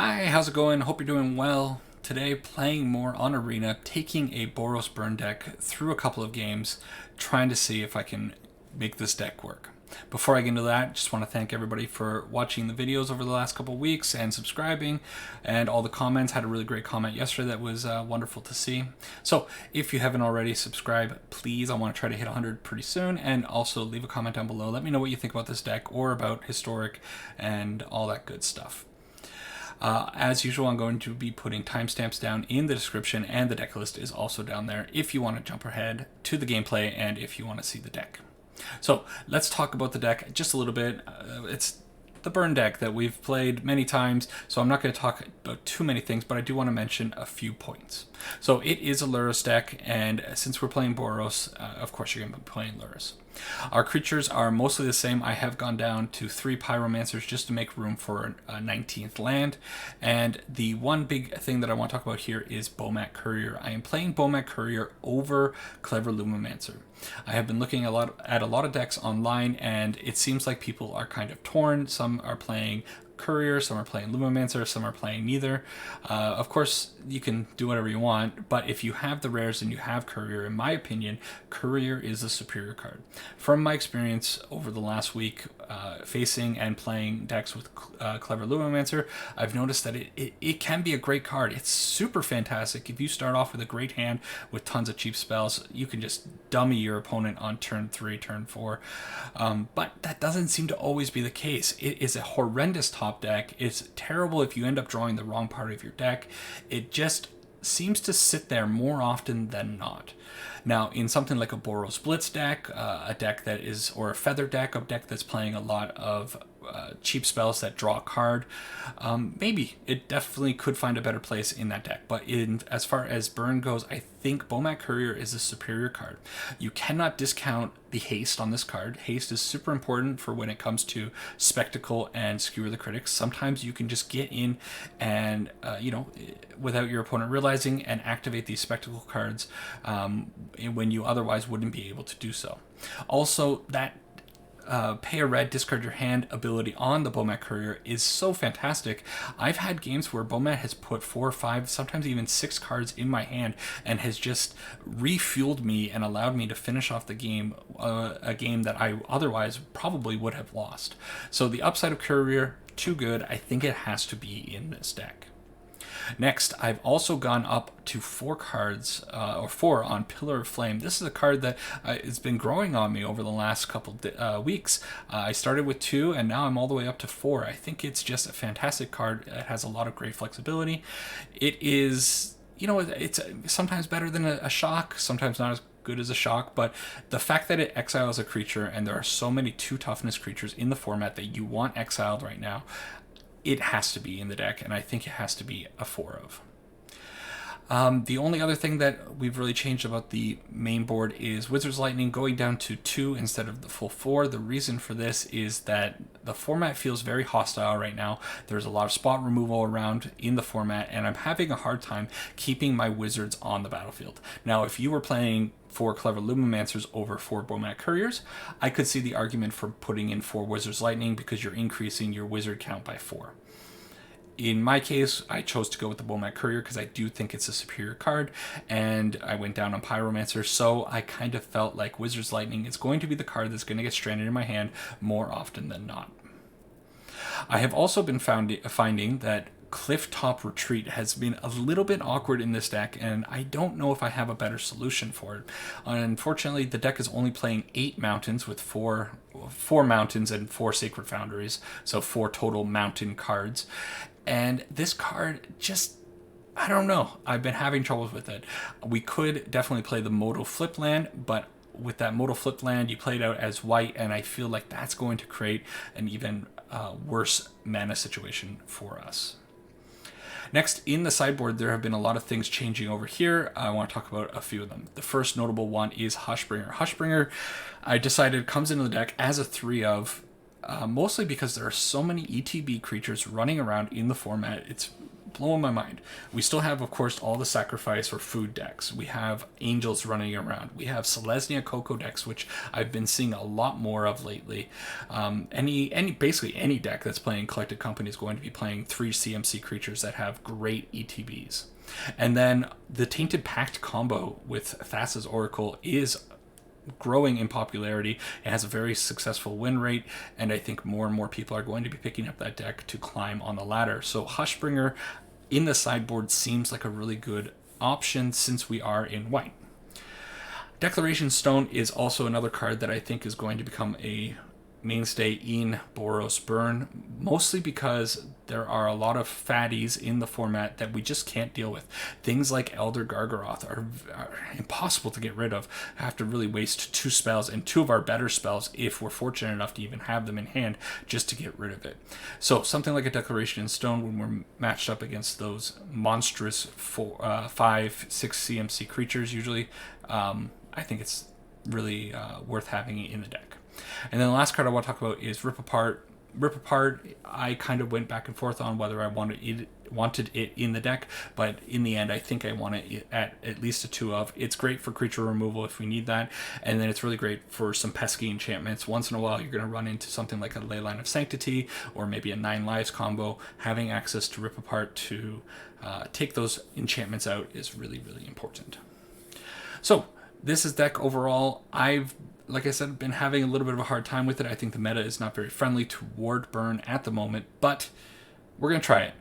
Hi, how's it going? Hope you're doing well. Today, playing more on Arena, taking a Boros Burn deck through a couple of games, trying to see if I can make this deck work. Before I get into that, just want to thank everybody for watching the videos over the last couple of weeks and subscribing and all the comments. Had a really great comment yesterday that was wonderful to see. So if you haven't already, subscribe, please. I want to try to hit 100 pretty soon, and also leave a comment down below. Let me know what you think about this deck or about Historic and all that good stuff. As usual, I'm going to be putting timestamps down in the description, and the deck list is also down there if you want to jump ahead to the gameplay and if you want to see the deck. So let's talk about the deck just a little bit. It's the burn deck that we've played many times, so I'm not going to talk about too many things, but I do want to mention a few points. So it is a Lurrus deck, and since we're playing Boros, of course you're going to be playing Lurrus. Our creatures are mostly the same. I have gone down to 3 Pyromancers just to make room for a 19th land. And the one big thing that I want to talk about here is Bomat Courier. I am playing Bomat Courier over Clever Lumimancer. I have been looking at a lot of decks online, and it seems like people are kind of torn. Some are playing Courier, some are playing Lumimancer, some are playing neither. Of course, you can do whatever you want, but if you have the rares and you have Courier, in my opinion, Courier is the superior card. From my experience over the last week, facing and playing decks with Clever Lumimancer, I've noticed that it can be a great card. It's super fantastic. If you start off with a great hand with tons of cheap spells, you can just dummy your opponent on turn 3, turn 4. But that doesn't seem to always be the case. It is a horrendous top deck. It's terrible if you end up drawing the wrong part of your deck. It just seems to sit there more often than not. Now, in something like a Boros Blitz deck, a deck that is, or a Feather deck, a deck that's playing a lot of cheap spells that draw a card, maybe it definitely could find a better place in that deck. But as far as burn goes, I think Bomat Courier is a superior card. You cannot discount the haste on this card. Haste is super important for when it comes to Spectacle and Skewer the Critics. Sometimes you can just get in and, without your opponent realizing, and activate these Spectacle cards when you otherwise wouldn't be able to do so. Also, that pay a red, discard your hand ability on the Bomat Courier is so fantastic. I've had games where Bomat has put 4, 5, sometimes even 6 cards in my hand and has just refueled me and allowed me to finish off the game, a game that I otherwise probably would have lost. So the upside of Courier, too good. I think it has to be in this deck. Next, I've also gone up to 4 cards, or 4 on Pillar of Flame. This is a card that has been growing on me over the last couple weeks. I started with 2, and now I'm all the way up to 4. I think it's just a fantastic card. It has a lot of great flexibility. It is, it's sometimes better than a shock, sometimes not as good as a shock, but the fact that it exiles a creature, and there are so many 2 toughness creatures in the format that you want exiled right now, it has to be in the deck, and I think it has to be a 4 of. The only other thing that we've really changed about the main board is Wizard's Lightning going down to 2 instead of the full 4. The reason for this is that the format feels very hostile right now. There's a lot of spot removal around in the format, and I'm having a hard time keeping my wizards on the battlefield. Now, if you were playing 4 Clever Lumimancers over 4 Bomat Couriers, I could see the argument for putting in 4 Wizard's Lightning because you're increasing your wizard count by 4. In my case, I chose to go with the Bomat Courier because I do think it's a superior card, and I went down on Pyromancer, so I kind of felt like Wizard's Lightning is going to be the card that's going to get stranded in my hand more often than not. I have also been finding that Clifftop Retreat has been a little bit awkward in this deck, and I don't know if I have a better solution for it. Unfortunately, the deck is only playing 8 mountains with 4 mountains and 4 Sacred Foundries, so 4 total mountain cards. And this card just, I don't know. I've been having troubles with it. We could definitely play the Modal Flip land, but with that Modal Flip land, you play it out as white, and I feel like that's going to create an even worse mana situation for us. Next, in the sideboard, there have been a lot of things changing over here. I want to talk about a few of them. The first notable one is Hushbringer. Hushbringer, I decided, comes into the deck as a 3 of, mostly because there are so many ETB creatures running around in the format. It's blowing my mind. We still have, of course, all the sacrifice or food decks. We have angels running around. We have Selesnya Coco decks, which I've been seeing a lot more of lately. Basically any deck that's playing Collected Company is going to be playing 3 CMC creatures that have great ETBs. And then the Tainted Pact combo with Thassa's Oracle is growing in popularity. It has a very successful win rate, and I think more and more people are going to be picking up that deck to climb on the ladder. So Hushbringer in the sideboard seems like a really good option since we are in white. Declaration Stone is also another card that I think is going to become a mainstay in Boros Burn, mostly because there are a lot of fatties in the format that we just can't deal with. Things like Elder Gargaroth are impossible to get rid of. I have to really waste 2 spells and 2 of our better spells, if we're fortunate enough to even have them in hand, just to get rid of it. So something like a Declaration in Stone, when we're matched up against those monstrous 5-6 CMC creatures usually, I think it's really worth having it in the deck. And then the last card I want to talk about is Rip Apart. Rip Apart, I kind of went back and forth on whether I wanted it in the deck, but in the end I think I want it at least a 2 of. It's great for creature removal if we need that, and then it's really great for some pesky enchantments. Once in a while you're going to run into something like a Leyline of Sanctity or maybe a 9 Lives combo. Having access to Rip Apart to take those enchantments out is really, really important. So this is deck overall. Like I said, been having a little bit of a hard time with it. I think the meta is not very friendly toward Burn at the moment, but we're going to try it.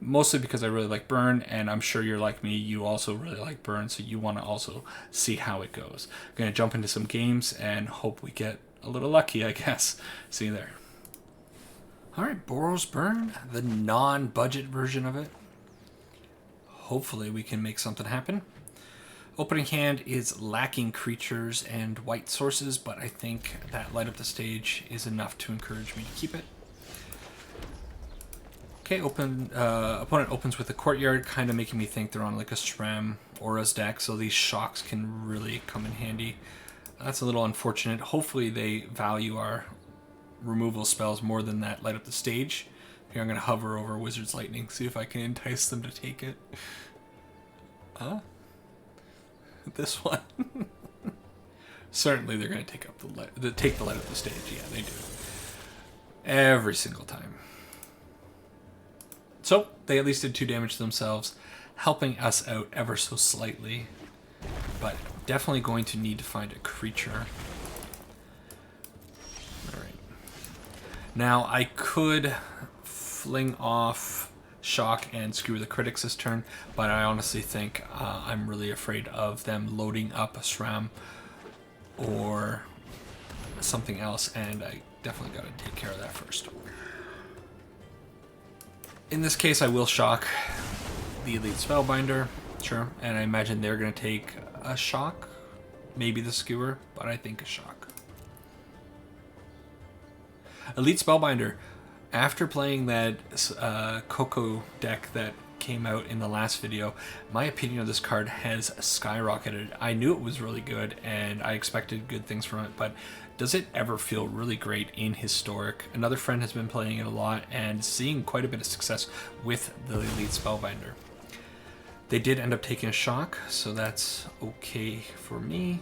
Mostly because I really like Burn, and I'm sure you're like me, you also really like Burn, so you want to also see how it goes. I'm going to jump into some games and hope we get a little lucky, I guess. See you there. Alright, Boros Burn, the non-budget version of it. Hopefully we can make something happen. Opening hand is lacking creatures and white sources, but I think that Light Up the Stage is enough to encourage me to keep it. Okay, opponent opens with a Courtyard, kind of making me think they're on like a Shram Auras deck, so these shocks can really come in handy. That's a little unfortunate. Hopefully they value our removal spells more than that Light Up the Stage. Here I'm going to hover over Wizard's Lightning, see if I can entice them to take it. This one. Certainly they're going to take the Light Up the Stage. Yeah, they do. Every single time. So they at least did 2 damage to themselves, helping us out ever so slightly. But definitely going to need to find a creature. Alright. Now I could fling off Shock and Skewer the Critics this turn, but I honestly think I'm really afraid of them loading up a Shram or something else, and I definitely got to take care of that first. In this case, I will Shock the Elite Spellbinder, sure, and I imagine they're going to take a Shock, maybe the Skewer, but I think a Shock. Elite Spellbinder. After playing that Coco deck that came out in the last video, my opinion of this card has skyrocketed. I knew it was really good, and I expected good things from it, but does it ever feel really great in Historic? Another friend has been playing it a lot and seeing quite a bit of success with the Elite Spellbinder. They did end up taking a Shock, so that's okay for me.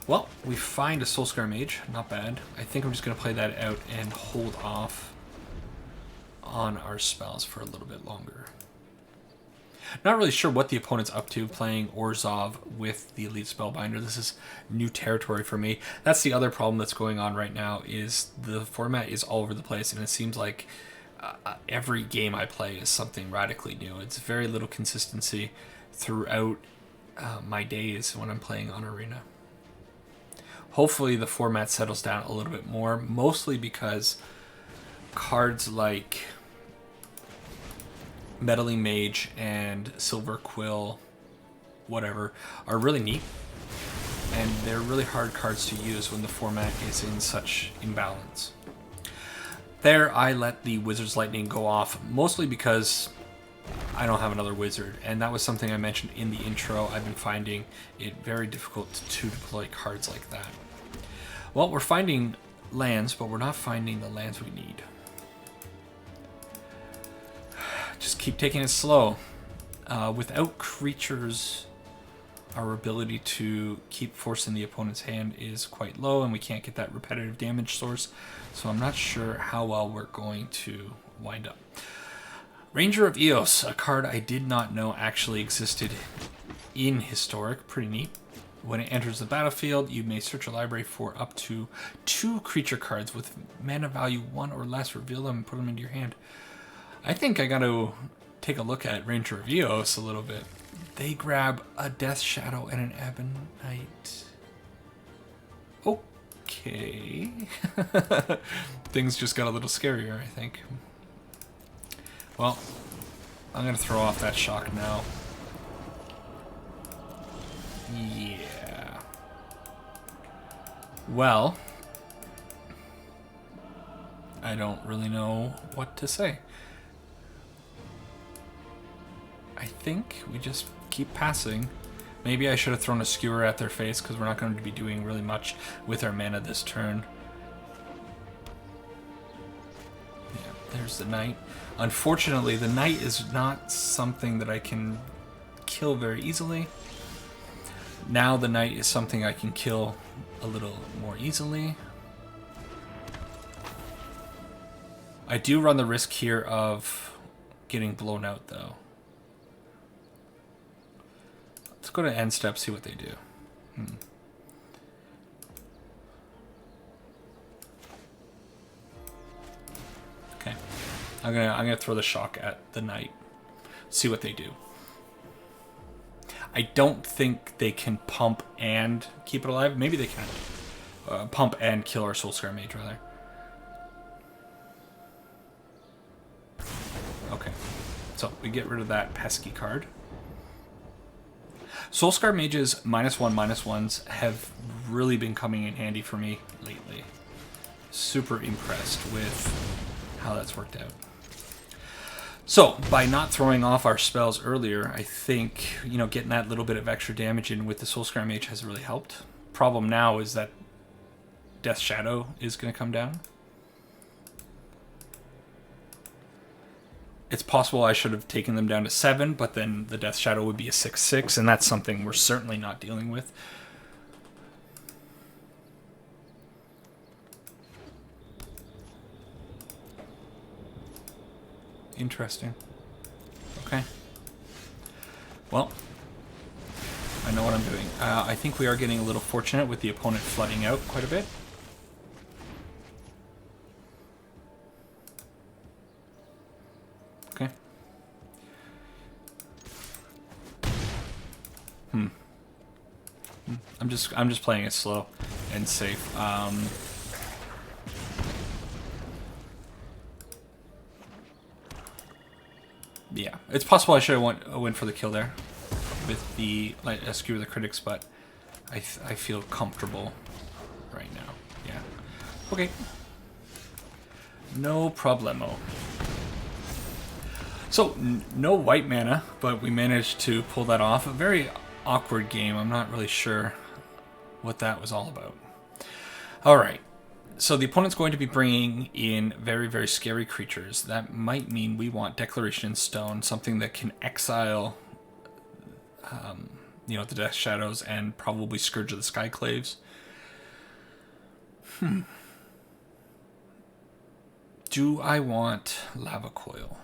Well, we find a Soulscar Mage, not bad. I think I'm just going to play that out and hold off on our spells for a little bit longer. Not really sure what the opponent's up to playing Orzhov with the Elite Spellbinder. This is new territory for me. That's the other problem that's going on right now, is the format is all over the place, and it seems like every game I play is something radically new. It's very little consistency throughout my days when I'm playing on Arena. Hopefully the format settles down a little bit more, mostly because cards like Meddling Mage and Silver Quill, whatever, are really neat. And they're really hard cards to use when the format is in such imbalance. There, I let the Wizard's Lightning go off, mostly because I don't have another wizard, and that was something I mentioned in the intro. I've been finding it very difficult to deploy cards like that. Well, we're finding lands, but we're not finding the lands we need. just keep taking it slow. Without creatures, our ability to keep forcing the opponent's hand is quite low, and we can't get that repetitive damage source. So I'm not sure how well we're going to wind up. Ranger of Eos, a card I did not know actually existed in Historic. Pretty neat. When it enters the battlefield, you may search a library for up to 2 creature cards with mana value 1 or less, reveal them, and put them into your hand. I think I got to take a look at Ranger of Eos a little bit. They grab a Death Shadow and an Ebonite. Okay. Things just got a little scarier, I think. Well, I'm going to throw off that shock now. Yeah. Well, I don't really know what to say. I think we just keep passing. Maybe I should have thrown a skewer at their face, because we're not going to be doing really much with our mana this turn. Yeah, there's the knight. Unfortunately, the knight is not something that I can kill very easily. Now the knight is something I can kill a little more easily. I do run the risk here of getting blown out, though. Let's go to end step, see what they do. Okay, I'm gonna throw the shock at the knight. See what they do. I don't think they can pump and keep it alive. Maybe they can. Pump and kill our Soulscar Mage, rather. Okay, so we get rid of that pesky card. Soulscar Mage's -1/-1s have really been coming in handy for me lately. Super impressed with how that's worked out. So, by not throwing off our spells earlier, I think, you know, getting that little bit of extra damage in with the Soulscar Mage has really helped. Problem now is that Death Shadow is going to come down. It's possible I should have taken them down to 7, but then the Death Shadow would be a 6/6, and that's something we're certainly not dealing with. Interesting. Okay. Well, I know what I'm doing. I think we are getting a little fortunate with the opponent flooding out quite a bit. Okay. I'm just playing it slow and safe. Yeah, it's possible I should have went for the kill there with the skewer the critics, but I feel comfortable right now. Yeah. Okay. No problemo. So, no white mana, but we managed to pull that off. A very awkward game. I'm not really sure what that was all about. All right. So the opponent's going to be bringing in very, very scary creatures. That might mean we want Declaration in Stone, something that can exile, you know, the Death Shadows and probably Scourge of the Skyclaves. Do I want Lava Coil?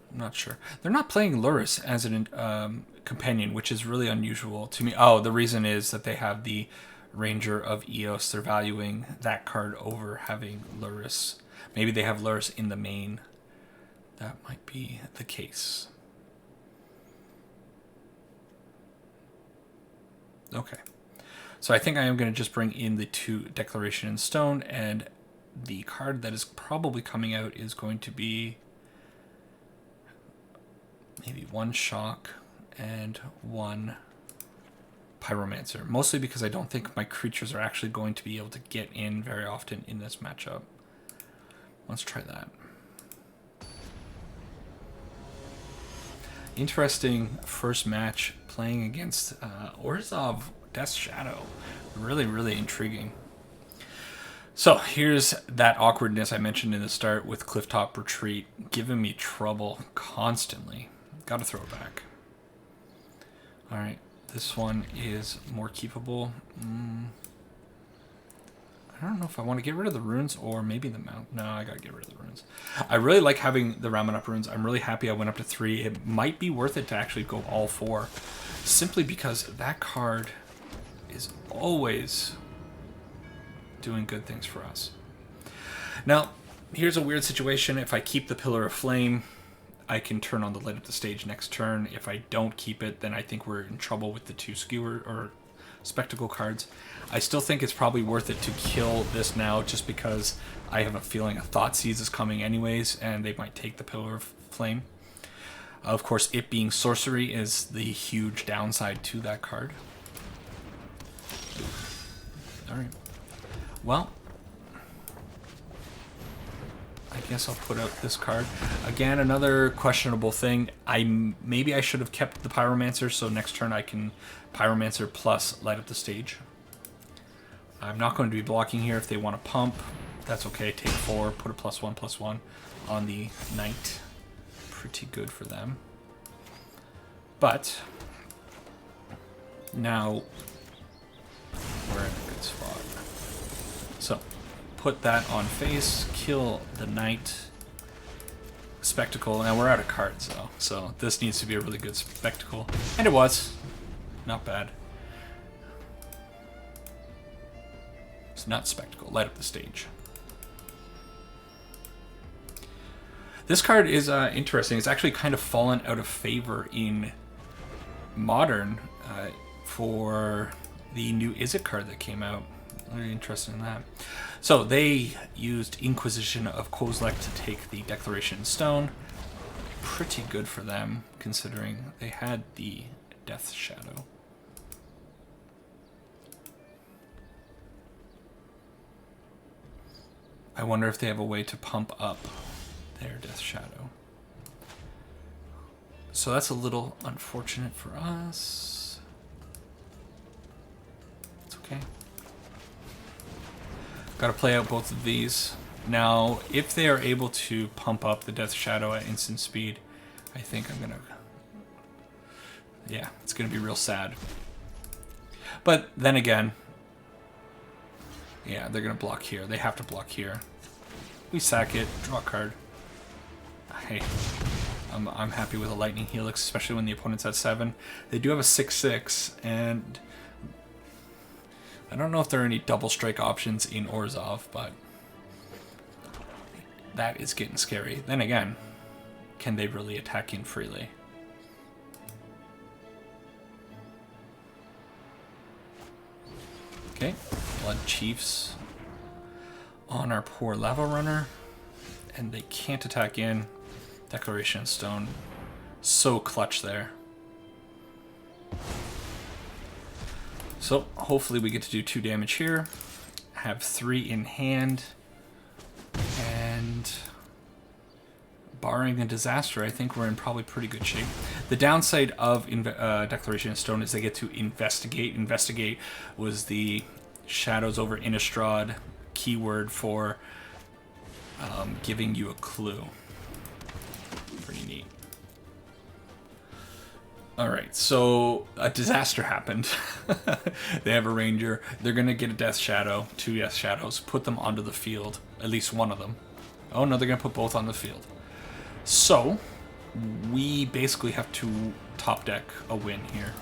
I'm not sure. They're not playing Lurrus as a companion, which is really unusual to me. Oh, the reason is that they have the Ranger of Eos. They're valuing that card over having Lurrus. Maybe they have Lurrus in the main. That might be the case. Okay. So I think I am going to just bring in the 2 Declaration in Stone, and the card that is probably coming out is going to be maybe 1 Shock and 1 Pyromancer, mostly because I don't think my creatures are actually going to be able to get in very often in this matchup. Let's try that. Interesting first match playing against Orzhov Death Shadow. Really, really intriguing. So here's that awkwardness I mentioned in the start with Clifftop Retreat, giving me trouble constantly. Got to throw it back. All right, this one is more keepable. I don't know if I want to get rid of the runes or maybe the mount. No, I gotta get rid of the runes. I really like having the Ramen-up runes. I'm really happy I went up to 3. It might be worth it to actually go all 4, simply because that card is always doing good things for us. Now, here's a weird situation. If I keep the Pillar of Flame, I can turn on the Light Up the Stage next turn. If I don't keep it, then I think we're in trouble with the 2 Skewer or Spectacle cards. I still think it's probably worth it to kill this now, just because I have a feeling a Thoughtseize is coming anyways, and they might take the Pillar of Flame. Of course, it being sorcery is the huge downside to that card. Alright. Well, I guess I'll put out this card. Again, another questionable thing. Maybe I should have kept the Pyromancer, so next turn I can Pyromancer plus Light Up the Stage. I'm not going to be blocking here. If they want to pump, that's okay. Take 4, put a +1/+1 on the Knight. Pretty good for them. But now we're in a good spot. So put that on face, kill the Knight. Spectacle. Now we're out of cards though, so this needs to be a really good Spectacle. And it was. Not bad. It's not Spectacle. Light Up the Stage. This card is interesting. It's actually kind of fallen out of favor in Modern for the new Izzet card that came out. Very interested in that. So they used Inquisition of Kozilek to take the Declaration Stone. Pretty good for them, considering they had the Death Shadow. I wonder if they have a way to pump up their Death Shadow. So that's a little unfortunate for us. It's okay. Got to play out both of these. Now, if they are able to pump up the Death Shadow at instant speed, I think I'm going to... Yeah, it's going to be real sad. But then again... Yeah, they're going to block here. They have to block here. We sack it. Draw a card. Hey, I'm happy with a Lightning Helix, especially when the opponent's at 7. They do have a 6/6, and I don't know if there are any double strike options in Orzhov, but that is getting scary. Then again, can they really attack in freely? Okay, Blood Chiefs on our poor Lava Runner, and they can't attack in. Declaration of Stone, so clutch there. So hopefully we get to do 2 damage here, have 3 in hand, and barring a disaster, I think we're in probably pretty good shape. The downside of Declaration of Stone is they get to investigate. Investigate was the Shadows over Innistrad keyword for giving you a clue. Pretty neat. Alright, so a disaster happened. They have a Ranger. They're going to get a Death Shadow, 2 Death Shadows, put them onto the field. At least one of them. Oh no, they're going to put both on the field. So, we basically have to top deck a win here.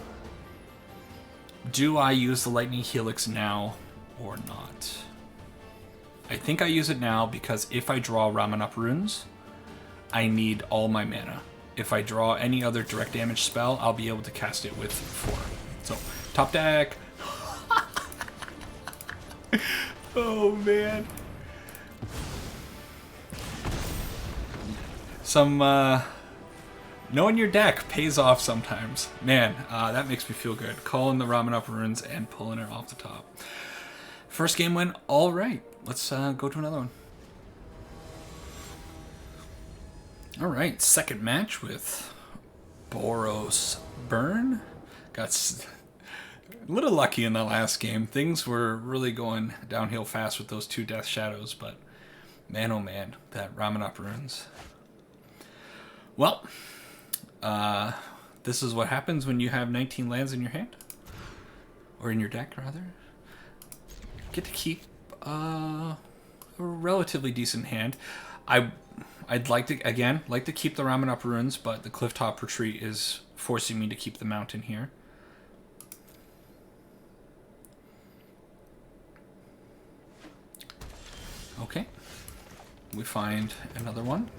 Do I use the Lightning Helix now or not? I think I use it now because if I draw Ramen-up runes, I need all my mana. If I draw any other direct damage spell, I'll be able to cast it with 4. So, top deck. Oh, man. Some, knowing your deck pays off sometimes. Man, that makes me feel good. Calling the Ramen-up runes and pulling it off the top. First game went all right. Let's go to another one. All right, second match with Boros Burn. Got A little lucky in the last game. Things were really going downhill fast with those 2 Death Shadows, but man, oh man, that Ramanop Runes. Well, this is what happens when you have 19 lands in your hand. Or in your deck, rather. Get to keep a relatively decent hand. I'd like to keep the Ramanop Runes, but the Clifftop Retreat is forcing me to keep the Mountain here. Okay, we find another one.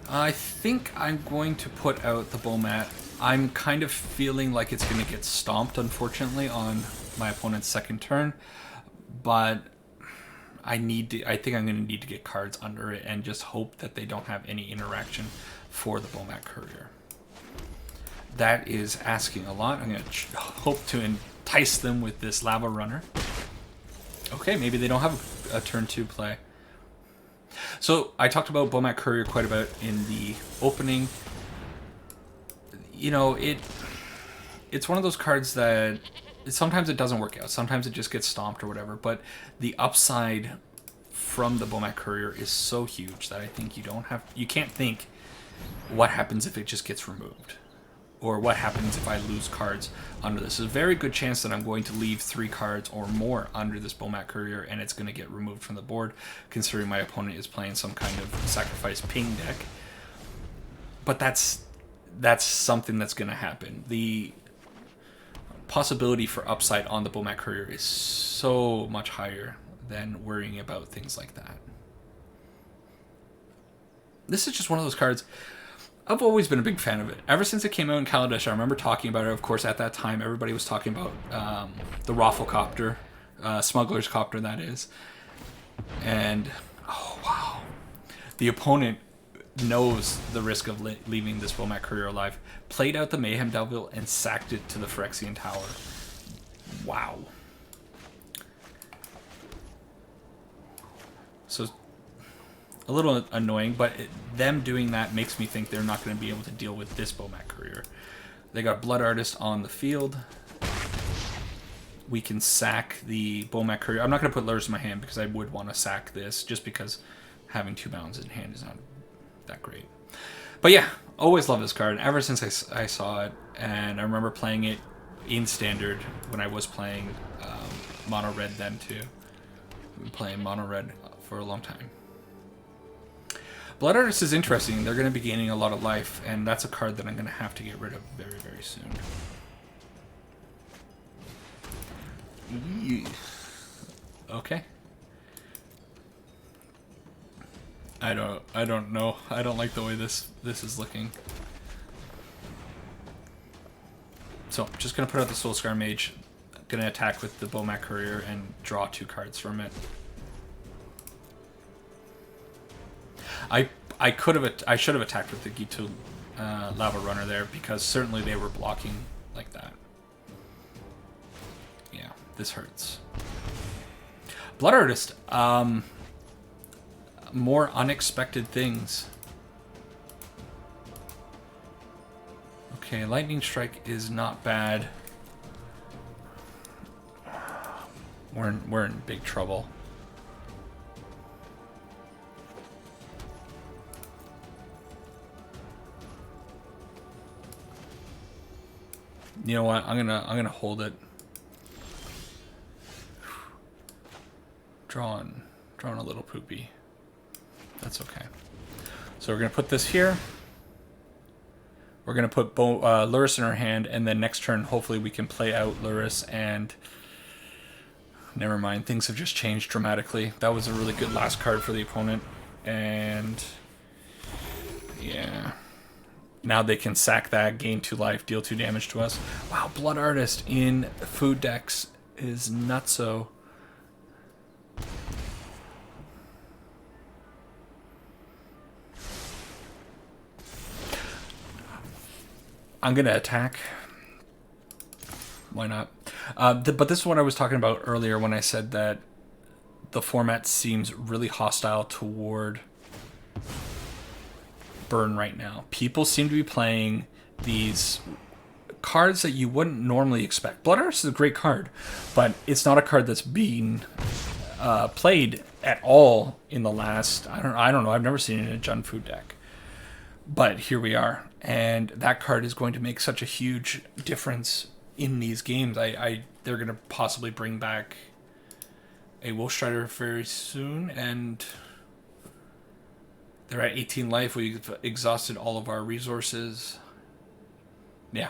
I think I'm going to put out the Bomat. I'm kind of feeling like it's going to get stomped, unfortunately, on my opponent's second turn, but I think I'm going to need to get cards under it and just hope that they don't have any interaction for the Bomat Courier. That is asking a lot. I'm going to hope to entice them with this Lava Runner. Okay, maybe they don't have a turn 2 play. So I talked about Bomat Courier quite a bit in the opening. You know, it's one of those cards that sometimes it doesn't work out. Sometimes it just gets stomped or whatever. But the upside from the Bomat Courier is so huge that I think you can't think what happens if it just gets removed. Or what happens if I lose cards under this. There's a very good chance that I'm going to leave 3 cards or more under this Bomat Courier and it's going to get removed from the board, considering my opponent is playing some kind of sacrifice ping deck. But that's something that's going to happen. The possibility for upside on the Bomat Courier is so much higher than worrying about things like that. This is just one of those cards. I've always been a big fan of it. Ever since it came out in Kaladesh, I remember talking about it. Of course, at that time, everybody was talking about the Rafflecopter, Smuggler's Copter, that is. And, oh, wow. The opponent knows the risk of leaving this Bomat Courier alive. Played out the Mayhem Devil and sacked it to the Phyrexian Tower. Wow. So a little annoying, but them doing that makes me think they're not going to be able to deal with this Bomat Courier. They got Blood Artist on the field. We can sack the Bomat Courier. I'm not going to put Lures in my hand because I would want to sack this, just because having 2 mountains in hand is not that great. But yeah, always loved this card ever since I saw it, and I remember playing it in Standard when I was playing Mono Red then too. I've been playing Mono Red for a long time. Blood Artist is interesting. They're going to be gaining a lot of life, and that's a card that I'm going to have to get rid of very, very soon. Okay. I don't know. I don't like the way this is looking. So I'm just going to put out the Soulscar Mage. I'm going to attack with the Bomat Courier and draw 2 cards from it. I should have attacked with the Gitu Lava Runner there, because certainly they were blocking like that. Yeah, this hurts. Blood Artist, more unexpected things. Okay, Lightning Strike is not bad. We're in big trouble. You know what? I'm gonna hold it. Drawing a little poopy. That's okay. So we're gonna put this here. We're gonna put Lurrus in our hand, and then next turn, hopefully, we can play out Lurrus. And never mind, things have just changed dramatically. That was a really good last card for the opponent, and yeah. Now they can sack that, gain 2 life, deal 2 damage to us. Wow, Blood Artist in food decks is nutso. I'm going to attack. Why not? But this is what I was talking about earlier when I said that the format seems really hostile toward Burn right now. People seem to be playing these cards that you wouldn't normally expect. Blood Artist is a great card, but it's not a card that's being played at all in the last, I don't know, I've never seen it in a Jund Food deck. But here we are, and that card is going to make such a huge difference in these games. They're going to possibly bring back a Wolf Strider very soon, and they're at 18 life. We've exhausted all of our resources. Yeah.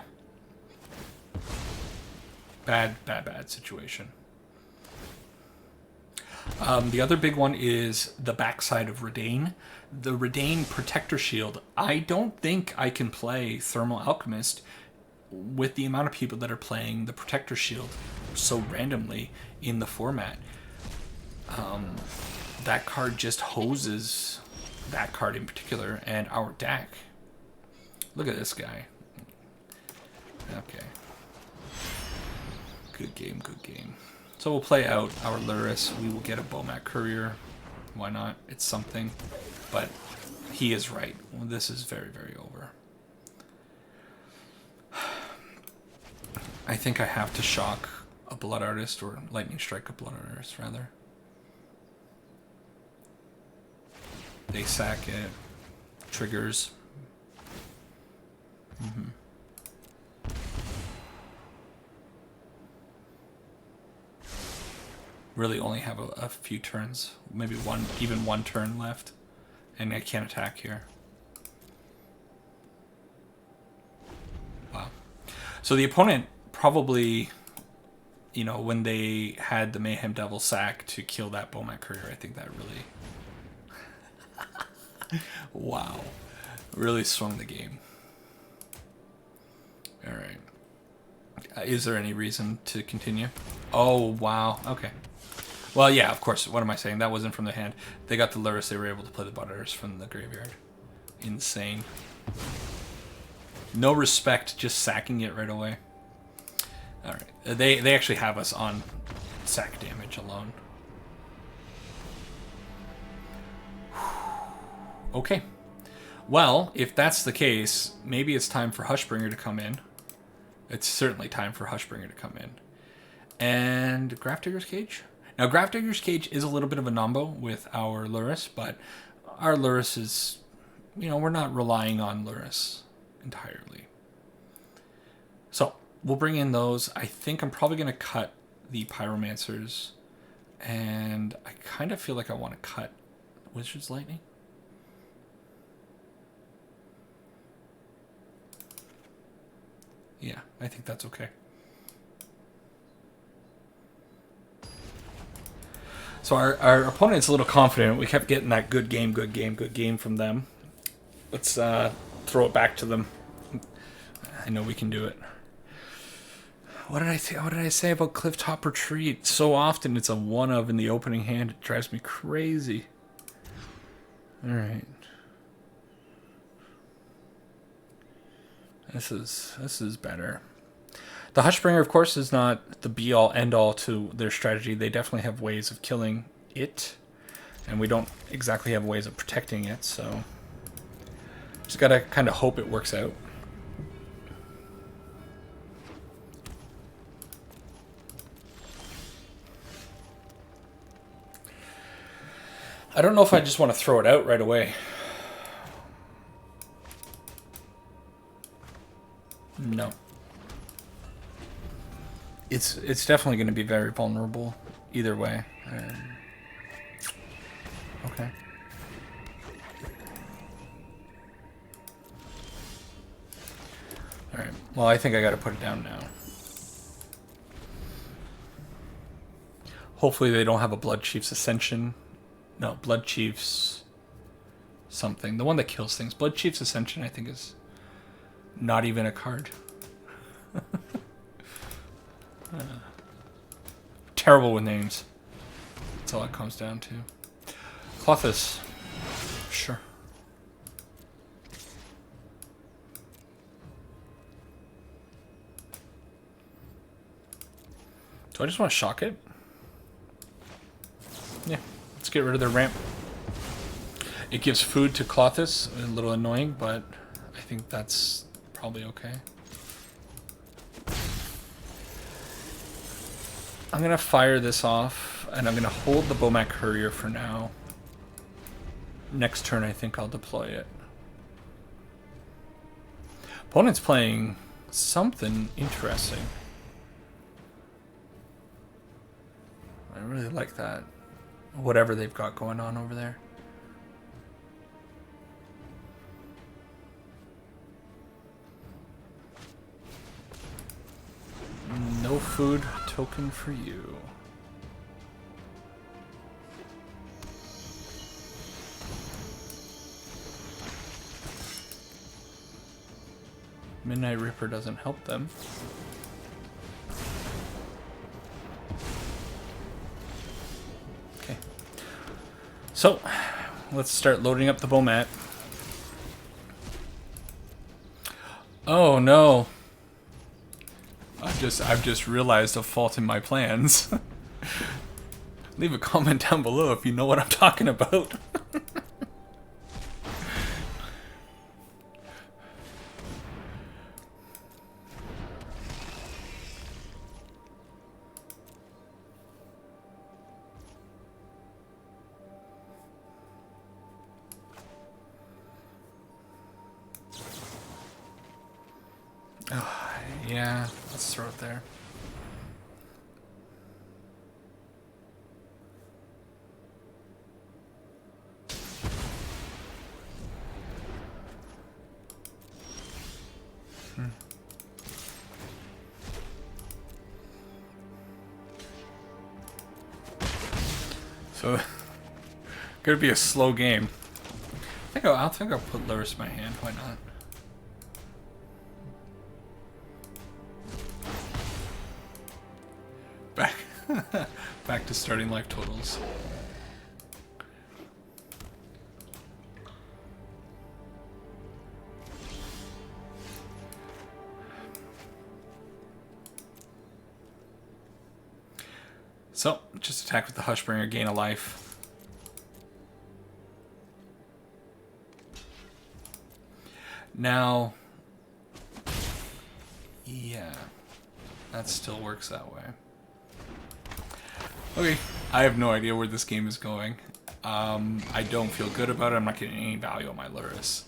Bad situation. The other big one is the backside of Redain. The Redain Protector Shield. I don't think I can play Thermal Alchemist with the amount of people that are playing the Protector Shield so randomly in the format. That card just hoses that card in particular and our deck. Look at this guy. Okay. Good game, good game. So we'll play out our Luris. We will get a Bomat Courier. Why not? It's something. But he is right. Well, this is very, very over. I think I have to shock a Blood Artist, or Lightning Strike a Blood Artist, rather. They sack it. Triggers. Really only have a few turns. Maybe even one turn left. And I can't attack here. Wow. So the opponent probably, you know, when they had the Mayhem Devil sack to kill that Bomat Courier, I think that really... wow. Really swung the game. Alright. Is there any reason to continue? Oh, wow. Okay. Well, yeah, of course. What am I saying? That wasn't from the hand. They got the Luris. They were able to play the Butters from the graveyard. Insane. No respect, just sacking it right away. Alright. They actually have us on sack damage alone. Okay. Well, if that's the case, maybe it's time for Hushbringer to come in. It's certainly time for Hushbringer to come in. And Grafdigger's Cage? Now, Grafdigger's Cage is a little bit of a nombo with our Luris, but our Luris is, you know, we're not relying on Luris entirely. So, we'll bring in those. I think I'm probably going to cut the Pyromancers, and I kind of feel like I want to cut Wizard's Lightning. Yeah, I think that's okay. So our opponent's a little confident. We kept getting that good game from them. Let's throw it back to them. I know we can do it. What did I say about Clifftop Retreat? So often it's a one of in the opening hand. It drives me crazy. All right. This is better. The Hushbringer, of course, is not the be-all, end-all to their strategy. They definitely have ways of killing it, and we don't exactly have ways of protecting it, so just gotta kind of hope it works out. I don't know if I just want to throw it out right away. No. It's definitely going to be very vulnerable either way. Okay. Alright, well, I think I got to put it down now. Hopefully they don't have a Blood Chief's Ascension. No, Blood Chief's something. The one that kills things. Blood Chief's Ascension, I think, is not even a card. Terrible with names. That's all it comes down to. Clothis. Sure. Do I just want to shock it? Yeah. Let's get rid of their ramp. It gives food to Clothis. A little annoying, but I think that's probably okay. I'm going to fire this off, and I'm going to hold the Bomat Courier for now. Next turn, I think I'll deploy it. Opponent's playing something interesting. I really like that. Whatever they've got going on over there. No food token for you. Midnight Ripper doesn't help them. Okay. So, let's start loading up the Bomat. Oh no. I've just realized a fault in my plans. Leave a comment down below if you know what I'm talking about. Yeah, let's throw it there. So, gonna be a slow game. I think I'll put Luris in my hand. Why not? Back to starting life totals. So, just attack with the Hushbringer, gain a life. Now, yeah, that still works that way. Okay, I have no idea where this game is going. I don't feel good about it. I'm not getting any value on my Luris.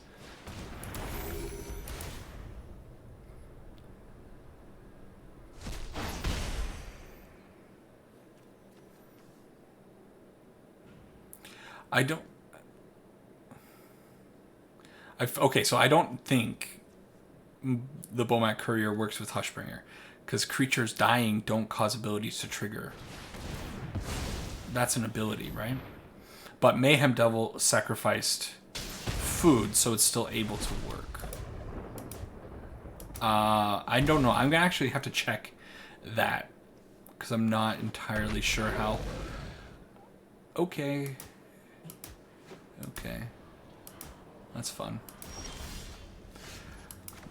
Okay, so I don't think the Bomat Courier works with Hushbringer, because creatures dying don't cause abilities to trigger. That's an ability, right? But Mayhem Devil sacrificed food, so it's still able to work. I don't know. I'm gonna actually have to check that, because I'm not entirely sure how. Okay. Okay. That's fun.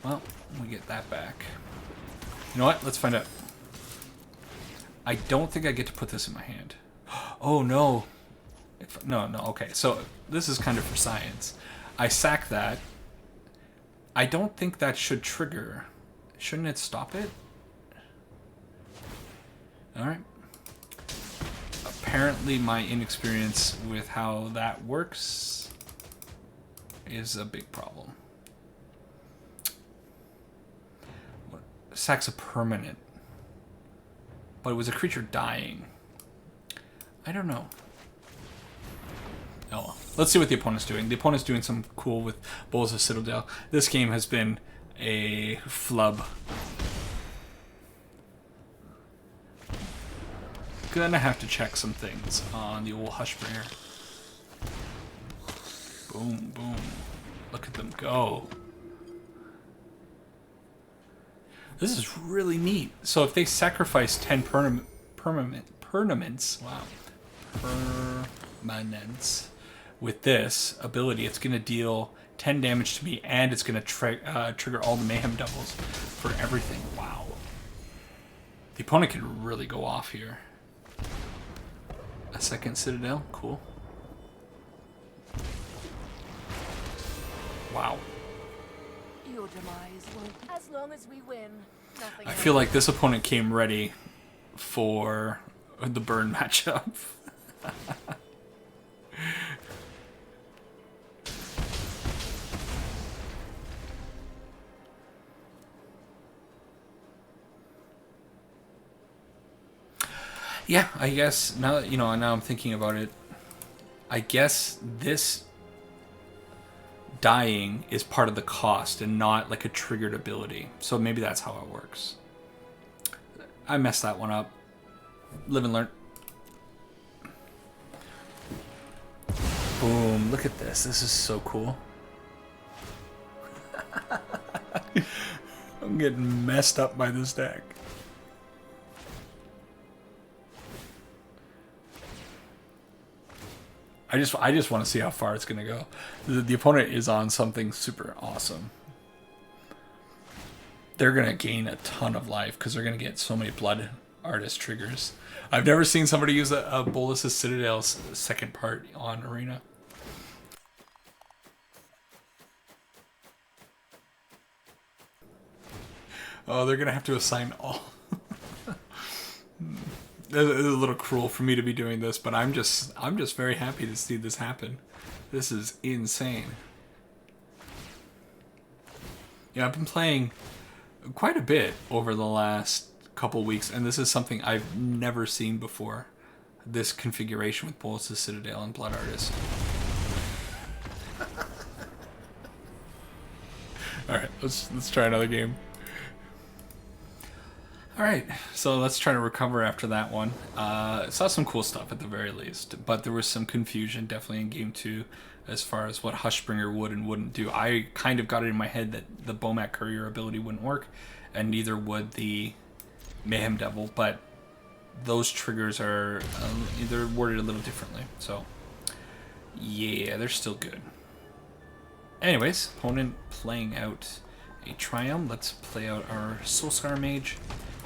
Well, we get that back. You know what? Let's find out. I don't think I get to put this in my hand. Oh, no. No, okay. So, this is kind of for science. I sack that. I don't think that should trigger. Shouldn't it stop it? Alright. Apparently, my inexperience with how that works is a big problem. Sack's a permanent. But it was a creature dying. I don't know. Oh well. Let's see what the opponent's doing. The opponent's doing something cool with Bowls of Citadel. This game has been a flub. Gonna have to check some things on the old Hushbringer. Boom, boom. Look at them go. This is really neat. So if they sacrifice 10 permanents, wow, permanents with this ability, it's going to deal 10 damage to me, and it's going to trigger all the Mayhem Devils for everything. Wow. The opponent can really go off here. A second Citadel, cool. Wow. Your demise won't, as long as we win. I feel like this opponent came ready for the burn matchup. Yeah, I guess now that now I'm thinking about it, I guess this dying is part of the cost and not like a triggered ability. So maybe that's how it works. I messed that one up. Live and learn. Boom, look at this. This is so cool. I'm getting messed up by this deck. I just want to see how far it's going to go. The opponent is on something super awesome. They're going to gain a ton of life because they're going to get so many Blood Artist triggers. I've never seen somebody use a Bolas' Citadel's second part on Arena. Oh, they're going to have to assign all... It's a little cruel for me to be doing this, but I'm just very happy to see this happen. This is insane. Yeah, I've been playing quite a bit over the last couple weeks, and this is something I've never seen before. This configuration with Bolas' Citadel and Blood Artist. Alright, let's try another game. Alright, so let's try to recover after that one. Saw some cool stuff at the very least, but there was some confusion definitely in Game 2 as far as what Hushbringer would and wouldn't do. I kind of got it in my head that the Bomat Courier ability wouldn't work, and neither would the Mayhem Devil, but those triggers are they're worded a little differently. So, yeah, they're still good. Anyways, opponent playing out a Triumph. Let's play out our Soulscar Mage.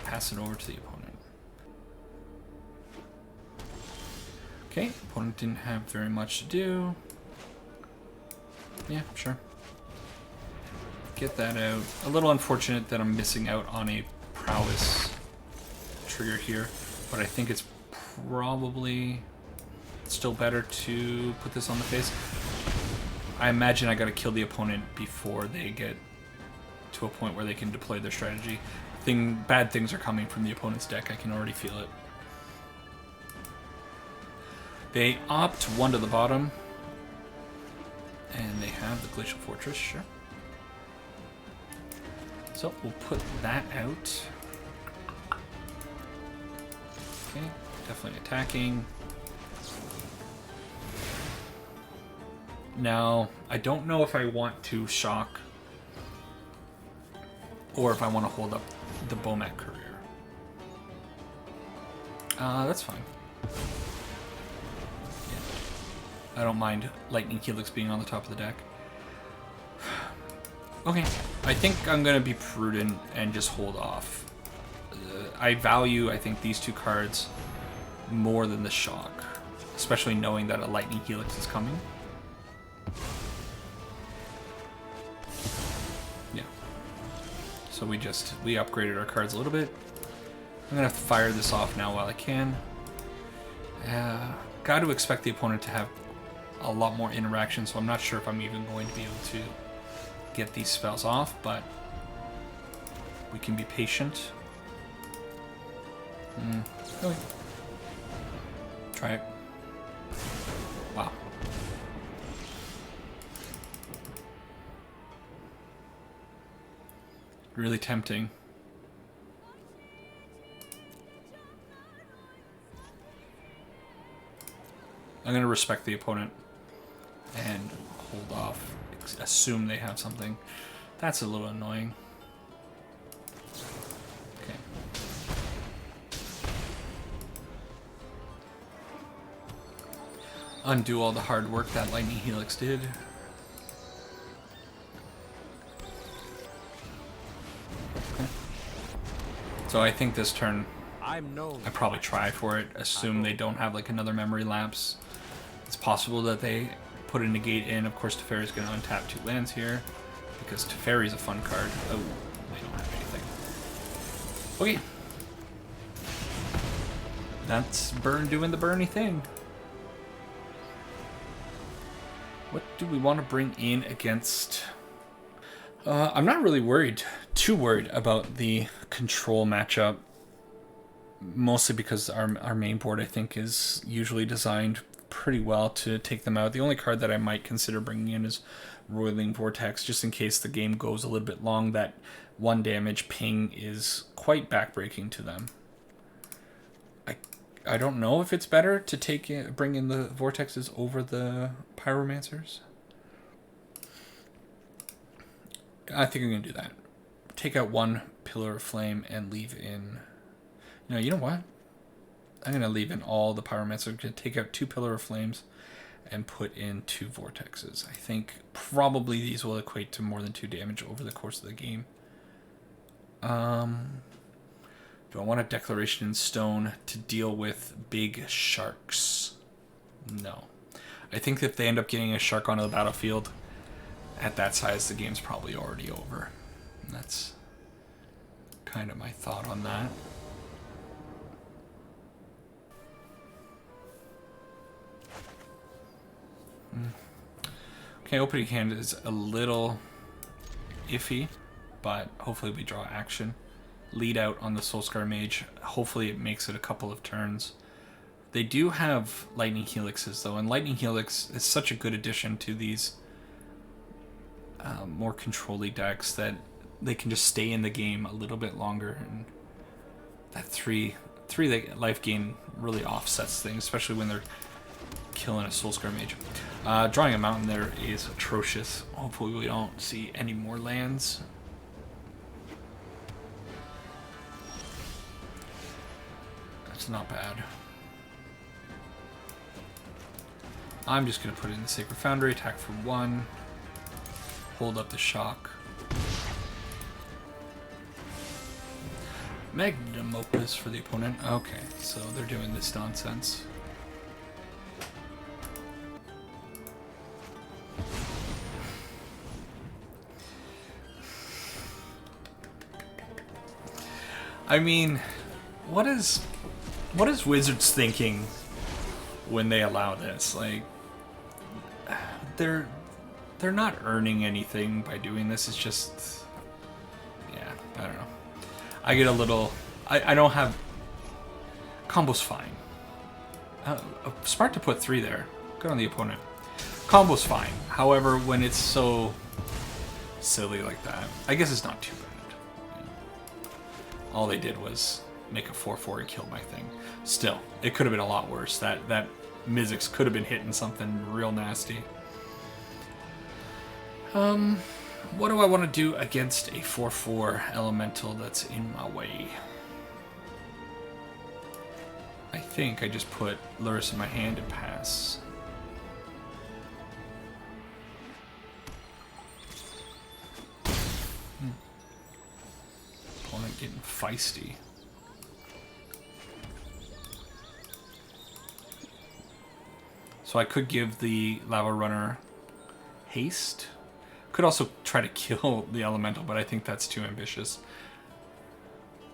Pass it over to the opponent. Okay, opponent didn't have very much to do. Yeah, sure. Get that out. A little unfortunate that I'm missing out on a prowess trigger here, but I think it's probably still better to put this on the face. I imagine I gotta kill the opponent before they get to a point where they can deploy their strategy. Bad things are coming from the opponent's deck. I can already feel it. They opt one to the bottom, and they have the Glacial Fortress, sure. So we'll put that out. Okay, definitely attacking. Now, I don't know if I want to shock or if I want to hold up the Bomat Courier. That's fine. Yeah. I don't mind Lightning Helix being on the top of the deck. Okay, I think I'm going to be prudent and just hold off. I value, I think, these two cards more than the shock, especially knowing that a Lightning Helix is coming. Yeah. So we upgraded our cards a little bit. I'm going to have to fire this off now while I can. Got to expect the opponent to have a lot more interaction, so I'm not sure if I'm even going to be able to get these spells off, but we can be patient. Okay. Try it. Wow. Really tempting. I'm going to respect the opponent and hold off. Assume they have something. That's a little annoying. Okay. Undo all the hard work that Lightning Helix did. Okay. So I think this turn I probably try for it. Assume they don't have like another memory lapse. It's possible that they put a negate in. Of course, Teferi's going to untap 2 lands here because Teferi's a fun card. Oh, they don't have anything. Okay. That's Burn doing the Burny thing. What do we want to bring in against... I'm not really too worried about the control matchup. Mostly because our main board, I think, is usually designed pretty well to take them out. The only card that I might consider bringing in is Roiling Vortex, just in case the game goes a little bit long. That 1 damage ping is quite backbreaking to them. I don't know if it's better to bring in the Vortexes over the Pyromancers. I think I'm going to do that. Take out 1 Pillar of Flame and leave in... No, you know what? I'm going to leave in all the Pyromancers. I'm going to take out 2 Pillar of Flames and put in 2 Vortexes. I think probably these will equate to more than 2 damage over the course of the game. Do I want a Declaration in Stone to deal with big sharks? No. I think if they end up getting a shark onto the battlefield, at that size, the game's probably already over. And that's kind of my thought on that. Okay, opening hand is a little iffy, but hopefully we draw action. Lead out on the Soulscar Mage. Hopefully it makes it a couple of turns. They do have Lightning Helixes, though, and Lightning Helix is such a good addition to these more control-y decks that they can just stay in the game a little bit longer, and that 3 life gain really offsets things, especially when they're killing a Soulscar Mage. Drawing a mountain there is atrocious. Hopefully we don't see any more lands. That's not bad. I'm just going to put in the Sacred Foundry, attack for 1, hold up the shock. Magnum Opus for the opponent. Okay, so they're doing this nonsense. I mean, what is Wizards thinking when they allow this? Like, they're not earning anything by doing this. It's just, yeah, I don't know. I get a little, I don't have, combo's fine. Smart to put 3 there. Good on the opponent. Combo's fine. However, when it's so silly like that, I guess it's not too bad. All they did was make a 4/4 and kill my thing. Still, it could have been a lot worse. That Mizzix could have been hitting something real nasty. What do I want to do against a 4/4 elemental that's in my way? I think I just put Luris in my hand and pass. Opponent getting feisty. So I could give the Lava Runner haste. Could also try to kill the elemental, but I think that's too ambitious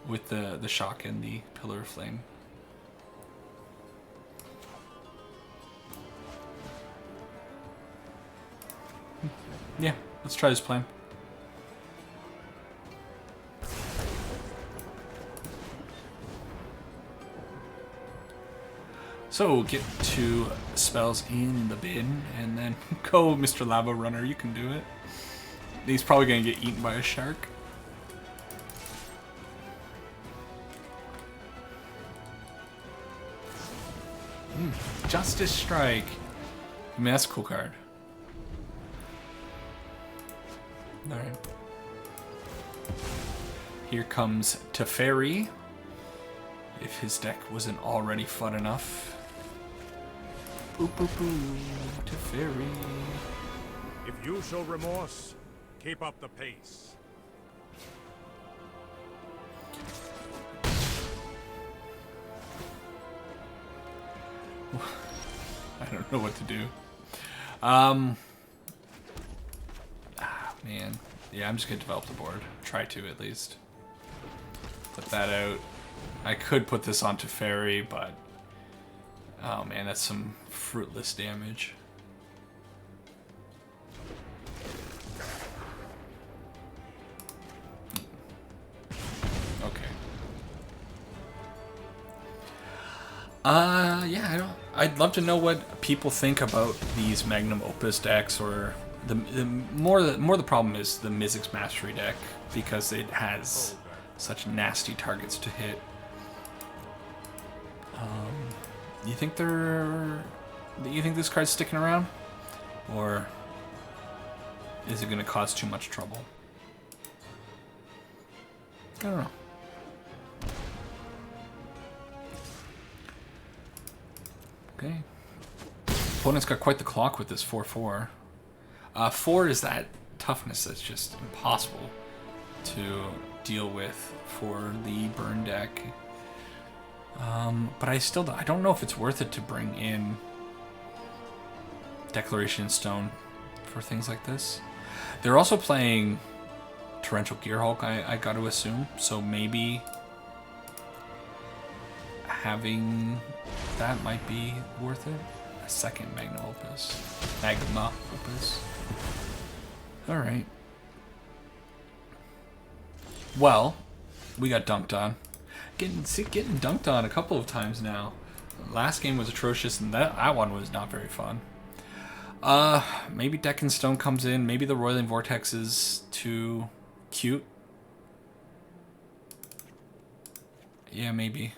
with the shock and the Pillar of Flame. Yeah, let's try this plan. So get 2 spells in the bin, and then go, Mr. Lava Runner, you can do it. He's probably going to get eaten by a shark. Justice Strike. I mean, that's a cool card. Alright. Here comes Teferi. If his deck wasn't already fun enough. Boop, boop, boop. Teferi. If you show remorse, keep up the pace. I don't know what to do. Man. Yeah, I'm just gonna develop the board. Try to, at least. Put that out. I could put this on Teferi, but Oh man, that's some fruitless damage. Okay. Yeah, I'd love to know what people think about these Magnum Opus decks, or the more the problem is the Mizzix Mastery deck, because it has such nasty targets to hit. You think this card's sticking around, or is it going to cause too much trouble? I don't know. Okay. Opponent's got quite the clock with this 4/4. 4 is that toughness that's just impossible to deal with for the burn deck. But I don't know if it's worth it to bring in Declaration Stone for things like this. They're also playing Torrential Gearhulk, I got to assume, so maybe having that might be worth it. A second Magma Opus. Alright. Well, we got dunked on. Getting dunked on a couple of times now. Last game was atrocious, and that one was not very fun. Maybe Deck and Stone comes in. Maybe the Roiling Vortex is too cute. Yeah, maybe.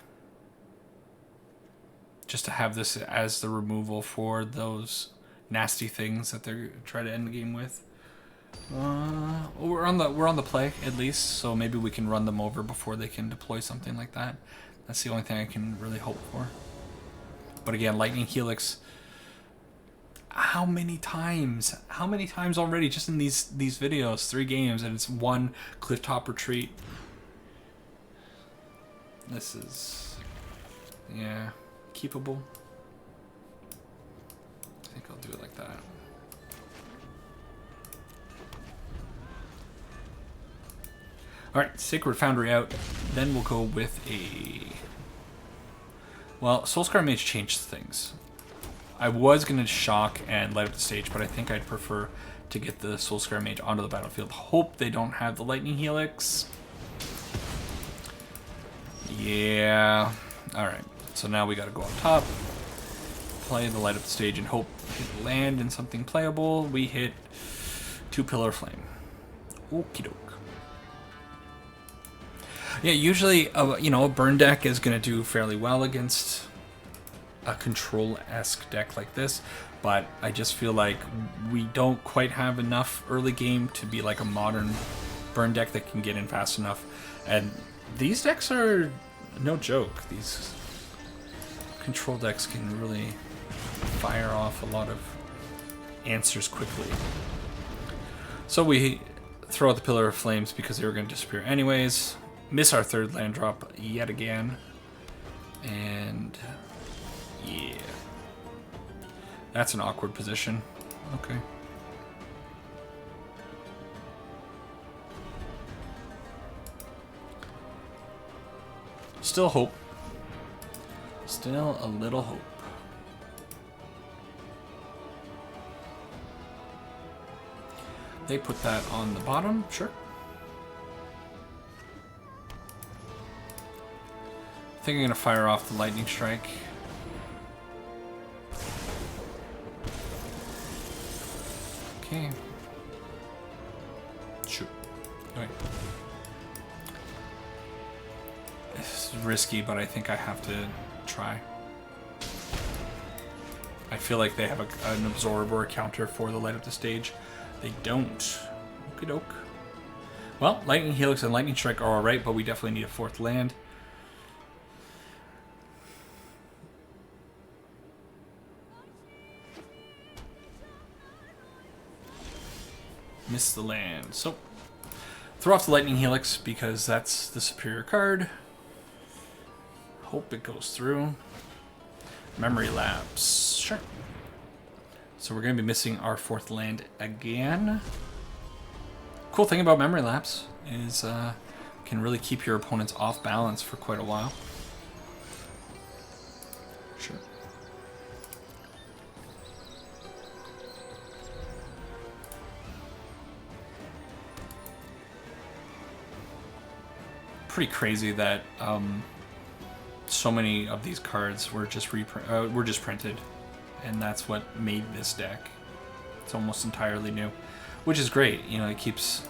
Just to have this as the removal for those nasty things that they're trying to end the game with. We're on the play at least, so maybe we can run them over before they can deploy something like that. That's the only thing I can really hope for. But again, Lightning Helix. How many times already just in these videos? 3 games, and it's 1 Clifftop Retreat. This is, yeah, keepable. I think I'll do it like that. Alright, Sacred Foundry out. Then we'll go with a... Well, Soulscar Mage changed things. I was going to shock and light up the stage, but I think I'd prefer to get the Soulscar Mage onto the battlefield. Hope they don't have the Lightning Helix. Yeah. Alright, so now we got to go up top, play the light up the stage, and hope it land in something playable. We hit 2 Pillar Flame. Okie doke. Yeah, usually, a burn deck is going to do fairly well against a control-esque deck like this, but I just feel like we don't quite have enough early game to be like a modern burn deck that can get in fast enough. And these decks are no joke. These control decks can really fire off a lot of answers quickly. So we throw out the Pillar of Flames because they were going to disappear anyways. Miss our 3rd land drop yet again. And yeah. That's an awkward position. Okay. Still hope. Still a little hope. They put that on the bottom, sure. I think I'm going to fire off the Lightning Strike. Okay. Shoot. Okay. This is risky, but I think I have to try. I feel like they have an absorb or a counter for the light up the stage. They don't. Okie doke. Well, Lightning Helix and Lightning Strike are alright, but we definitely need a 4th land. Miss the land. So, throw off the Lightning Helix because that's the superior card. Hope it goes through. Memory Lapse. Sure. So we're going to be missing our 4th land again. Cool thing about Memory Lapse is can really keep your opponents off balance for quite a while. Sure. pretty crazy that so many of these cards were just printed, and that's what made this deck. It's almost entirely new, which is great. You know, it keeps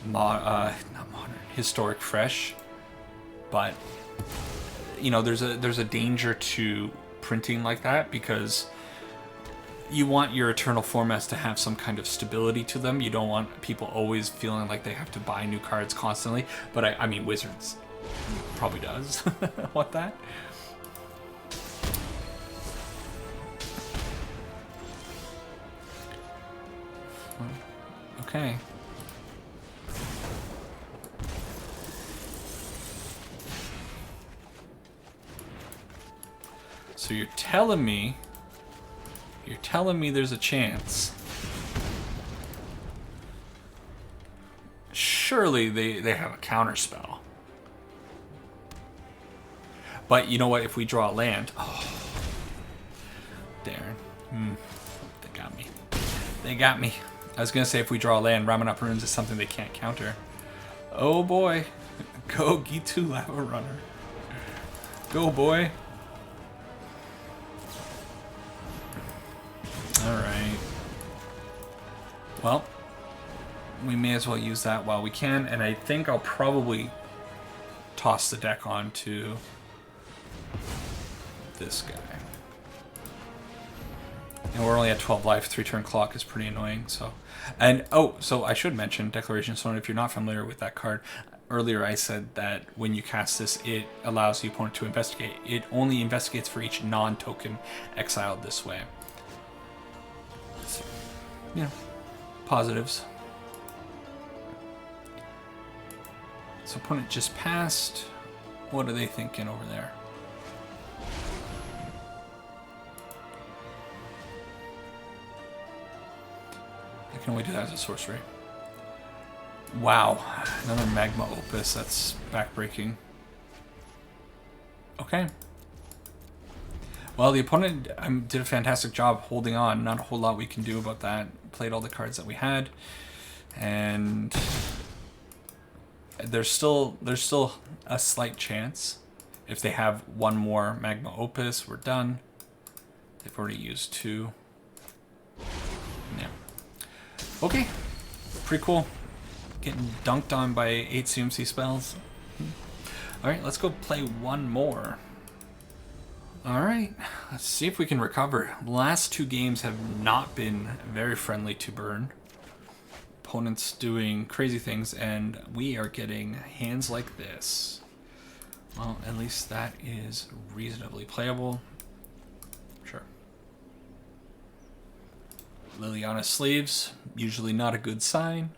not modern, historic fresh, but you know, there's a danger to printing like that because you want your eternal formats to have some kind of stability to them. You don't want people always feeling like they have to buy new cards constantly. But I mean, Wizards probably does want that. Okay. So you're telling me there's a chance. Surely they have a counter spell. But you know what? If we draw a land, oh, Darren, they got me. They got me. I was gonna say if we draw a land, Ramen Up Runes is something they can't counter. Oh boy, go Gitu Lava Runner. Go boy. Alright. Well, we may as well use that while we can, and I think I'll probably toss the deck on to this guy. And we're only at 12 life, 3-turn clock is pretty annoying, so. And, oh, so I should mention Declaration Stone, if you're not familiar with that card. Earlier I said that when you cast this, it allows the opponent to investigate. It only investigates for each non-token exiled this way. So, you know, positives. So opponent just passed. What are they thinking over there? I can only do that as a sorcery. Wow, another Magma Opus, that's backbreaking. Okay. Well, the opponent did a fantastic job holding on. Not a whole lot we can do about that. Played all the cards that we had. And there's still a slight chance. If they have one more Magma Opus, we're done. They've already used 2. Yeah. Okay. Pretty cool. Getting dunked on by 8 CMC spells. Alright, let's go play one more. Alright, let's see if we can recover. The last 2 games have not been very friendly to Burn. Opponents doing crazy things, and we are getting hands like this. Well, at least that is reasonably playable. Sure. Liliana Sleeves, usually not a good sign.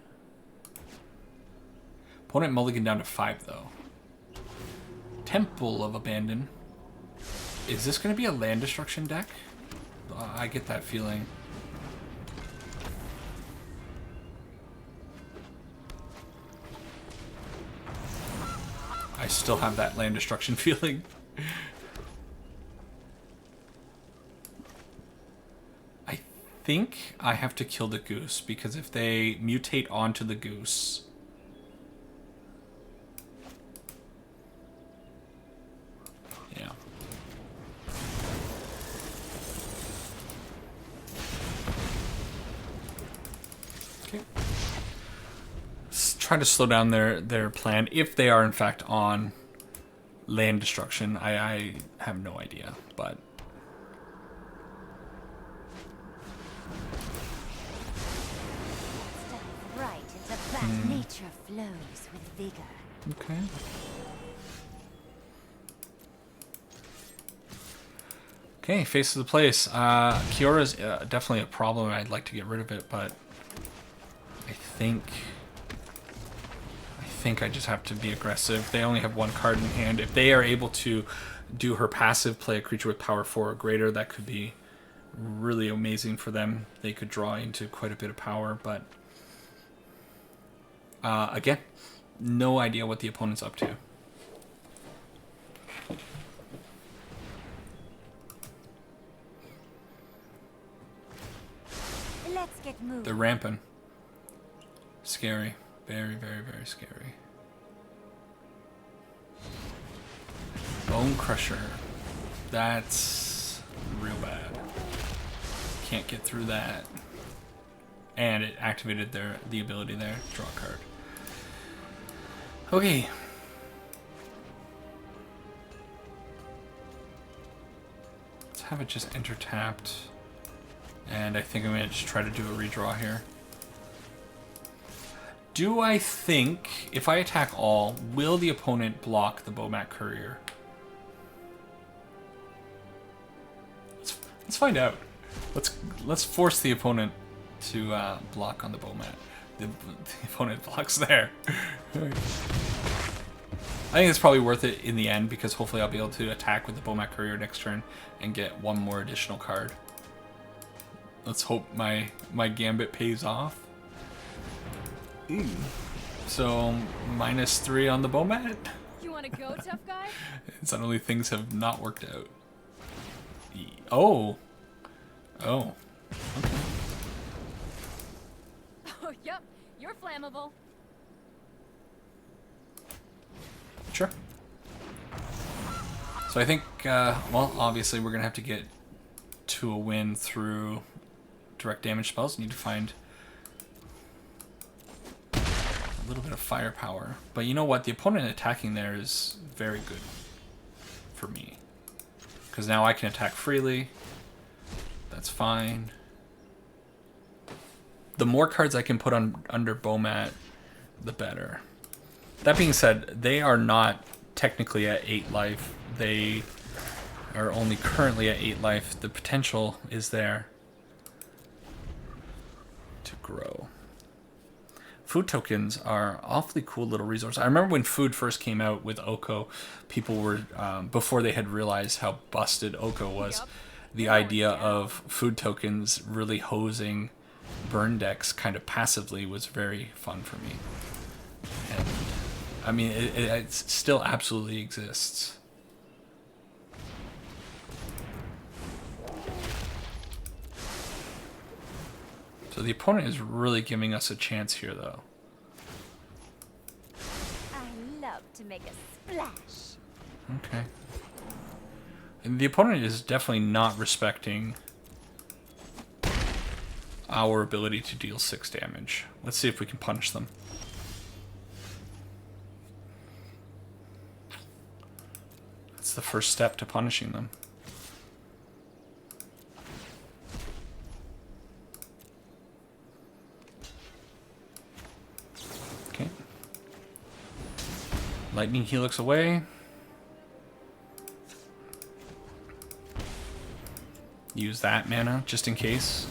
Opponent mulligan down to 5, though. Temple of Abandon. Is this going to be a land destruction deck? I get that feeling. I still have that land destruction feeling. I think I have to kill the goose, because if they mutate onto the goose... Yeah. Okay. Let's try to slow down their plan, if they are in fact on land destruction. I have no idea, but... Right into that nature flows with vigor. Okay. Okay, face of the place. Kiora's definitely a problem. I'd like to get rid of it, but I think I just have to be aggressive. They only have 1 card in hand. If they are able to do her passive, play a creature with power 4 or greater, that could be really amazing for them. They could draw into quite a bit of power, but again, no idea what the opponent's up to. Let's get moving. They're ramping. Scary. Very, very, very scary. Bone Crusher. That's real bad. Can't get through that. And it activated the ability there. Draw a card. Okay. Let's have it just enter tapped. And I think I'm going to just try to do a redraw here. Do I think, if I attack all, will the opponent block the Bomat Courier? Let's find out. Let's force the opponent to block on the Bomat. The opponent blocks there. I think it's probably worth it in the end because hopefully I'll be able to attack with the Bomat Courier next turn and get one more additional card. Let's hope my gambit pays off. Ooh. So -3 on the Bomat. You want to go, tough guy? Suddenly things have not worked out. Oh. Oh. Okay. Oh, yep. You're flammable. Sure. So I think, well, obviously we're going to have to get to a win through direct damage spells. Need to find a little bit of firepower. But you know what? The opponent attacking there is very good for me. Because now I can attack freely. That's fine. The more cards I can put on under Bomat, the better. That being said, they are not technically at 8 life. They are only currently at 8 life. The potential is there to grow. Food tokens are awfully cool little resource. I remember when food first came out with Oko, people were, before they had realized how busted Oko was, the idea of food tokens really hosing burn decks kind of passively was very fun for me. And I mean, it still absolutely exists. So the opponent is really giving us a chance here, though. I love to make a splash. Okay. And the opponent is definitely not respecting our ability to deal 6 damage. Let's see if we can punish them. That's the first step to punishing them. Okay. Lightning Helix away. Use that mana just in case.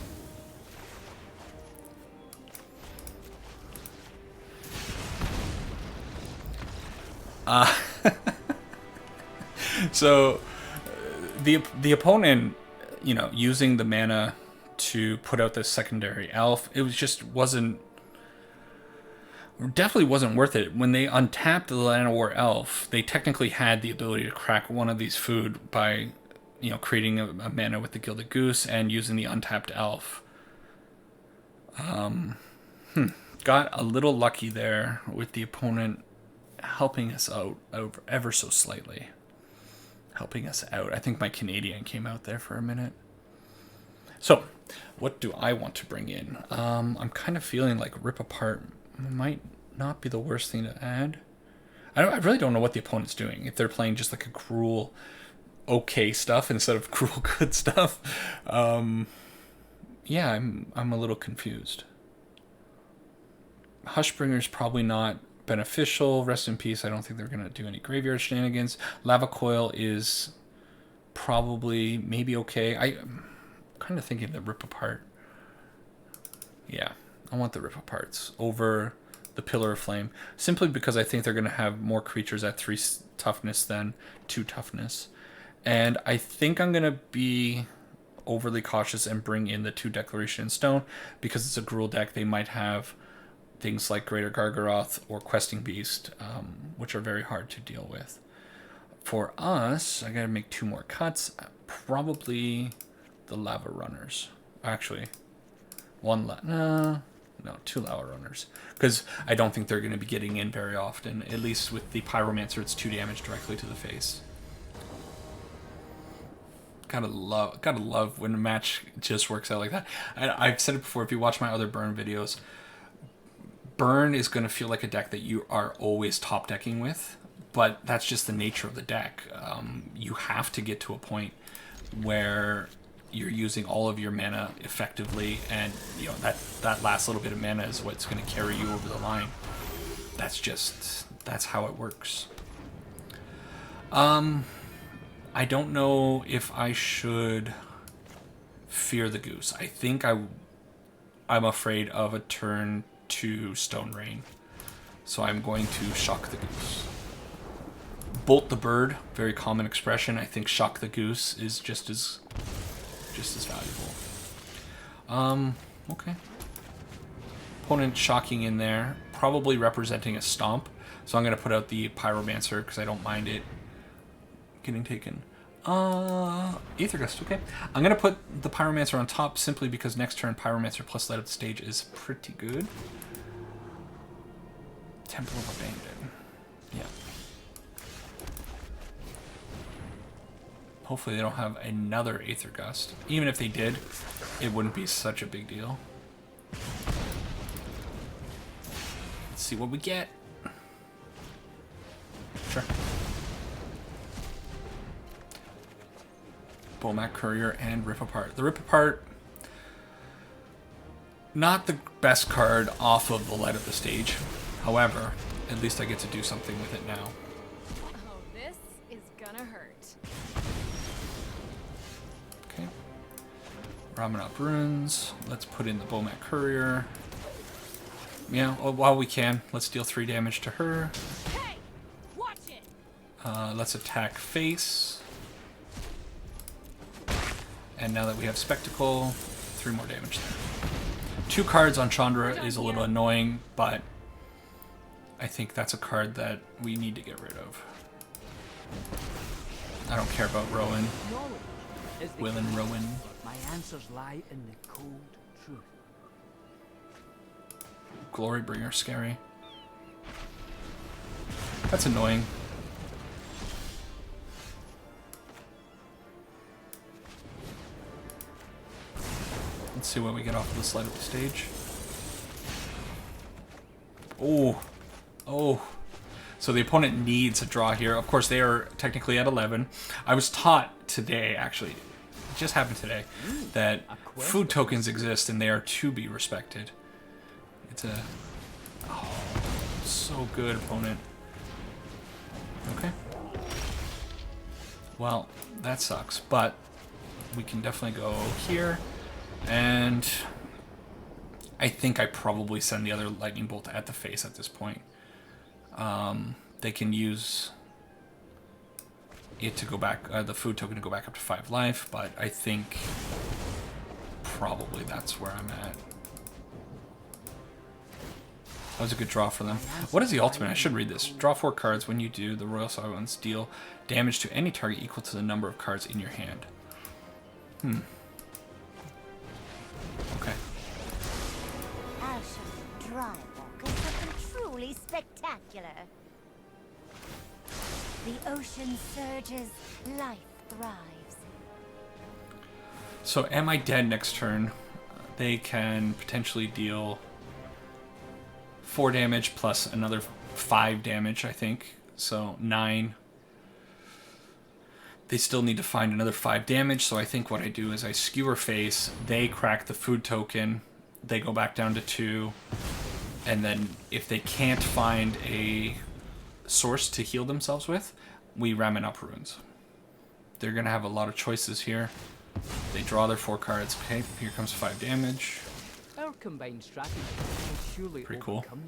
So the opponent, you know, using the mana to put out the secondary elf, it definitely wasn't worth it. When they untapped the Llanowar elf, they technically had the ability to crack one of these food by, you know, creating a mana with the Gilded Goose and using the untapped elf. Got a little lucky there with the opponent helping us out ever so slightly. Helping us out. I think my Canadian came out there for a minute. So, what do I want to bring in? I'm kind of feeling like Rip Apart might not be the worst thing to add. I really don't know what the opponent's doing. If they're playing just like a cruel okay stuff instead of cruel good stuff. Yeah, I'm a little confused. Hushbringer's probably not beneficial. Rest in peace. I don't think they're going to do any graveyard shenanigans. Lava Coil is probably maybe okay. I'm kind of thinking the Rip Apart. Yeah, I want the Rip Aparts over the Pillar of Flame, simply because I think they're going to have more creatures at 3 toughness than 2 toughness. And I think I'm going to be overly cautious and bring in the 2 Declaration in Stone, because it's a Gruul deck. They might have things like Greater Gargaroth or Questing Beast, which are very hard to deal with. For us, I gotta make 2 more cuts. Probably the Lava Runners. Actually, 2 Lava Runners. Because I don't think they're going to be getting in very often. At least with the Pyromancer, it's 2 damage directly to the face. Gotta love when a match just works out like that. I've said it before, if you watch my other Burn videos, Burn is going to feel like a deck that you are always top decking with, but that's just the nature of the deck. You have to get to a point where you're using all of your mana effectively, and you know that last little bit of mana is what's going to carry you over the line. That's how it works. I don't know if I should fear the goose. I think I'm afraid of a turn to Stone Rain, so I'm going to shock the goose. Bolt the bird, very common expression. I think shock the goose is just as valuable. Okay. Opponent shocking in there, probably representing a stomp. So I'm going to put out the Pyromancer because I don't mind it getting taken. Aether Gust, okay. I'm going to put the Pyromancer on top simply because next turn Pyromancer plus Light Up the Stage is pretty good. Temple of Abandon. Yeah. Hopefully they don't have another Aether Gust. Even if they did, it wouldn't be such a big deal. Let's see what we get. Sure. Bomat Courier and Rip Apart. The Rip Apart, not the best card off of the Light Up the Stage. However, at least I get to do something with it now. Oh, this is gonna hurt. Okay. Ramen Up Runes. Let's put in the Bomat Courier. Yeah, while we can, let's deal 3 damage to her. Hey, watch it. Let's attack face. And now that we have Spectacle, 3 more damage there. 2 cards on Chandra is a little annoying, but I think that's a card that we need to get rid of. I don't care about Rowan. Will and Rowan. My answers lie in the cold truth. Glorybringer, scary. That's annoying. Let's see what we get off of this Light Up the Stage. Oh. Oh. So the opponent needs a draw here. Of course, they are technically at 11. I was taught today, actually, it just happened today, that food tokens exist and they are to be respected. It's a... Oh, so good, opponent. Okay. Well, that sucks, but we can definitely go here. And I think I probably send the other Lightning Bolt at the face at this point. They can use it to go back, the food token to go back up to 5 life, but I think probably that's where I'm at. That was a good draw for them. What is the ultimate? I should read this. Draw 4 cards. When you do, the Royal Silence deal damage to any target equal to the number of cards in your hand. Okay. Ashen Drywalk is something truly spectacular. The ocean surges, life thrives. So am I dead next turn? They can potentially deal 4 damage plus another 5 damage, I think. So 9. They still need to find another 5 damage, so I think what I do is I skewer face, they crack the food token, they go back down to 2, and then if they can't find a source to heal themselves with, we Ramen Up Runes. They're going to have a lot of choices here. They draw their 4 cards. Okay, here comes 5 damage. Our combined strategy will surely Pretty cool. overcome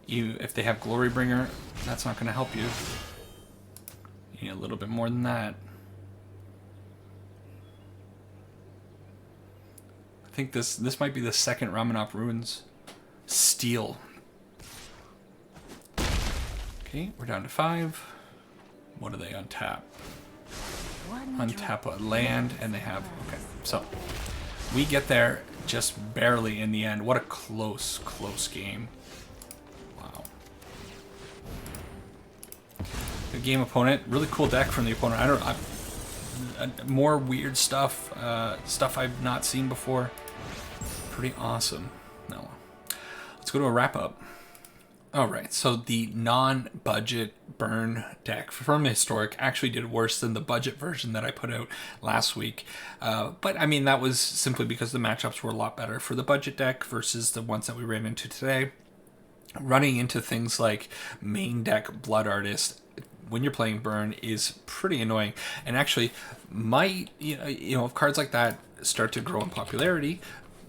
you. If they have Glorybringer, that's not going to help you. You need a little bit more than that. I think this might be the second Ramen Up Runes. Steel. Okay, we're down to 5. What do they untap? Untap a land, and they have... Okay, so we get there just barely in the end. What a close game. Wow. Good game, opponent. Really cool deck from the opponent. more weird stuff, stuff I've not seen before. Pretty awesome. No, let's go to a wrap up. All right, so the non-budget burn deck from Historic actually did worse than the budget version that I put out last week. But I mean, that was simply because the matchups were a lot better for the budget deck versus the ones that we ran into today. Running into things like main deck Blood Artist when you're playing burn is pretty annoying, and actually might, if cards like that start to grow in popularity,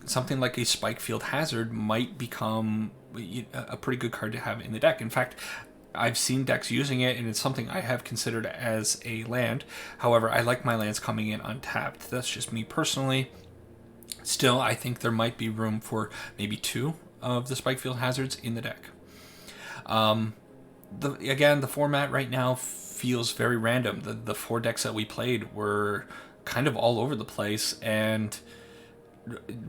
something like a Spikefield Hazard might become a pretty good card to have in the deck. In fact, I've seen decks using it, and it's something I have considered as a land. However, I like my lands coming in untapped. That's just me personally. Still, I think there might be room for maybe 2 of the Spikefield Hazards in the deck. Again, the format right now feels very random. The 4 decks that we played were kind of all over the place, and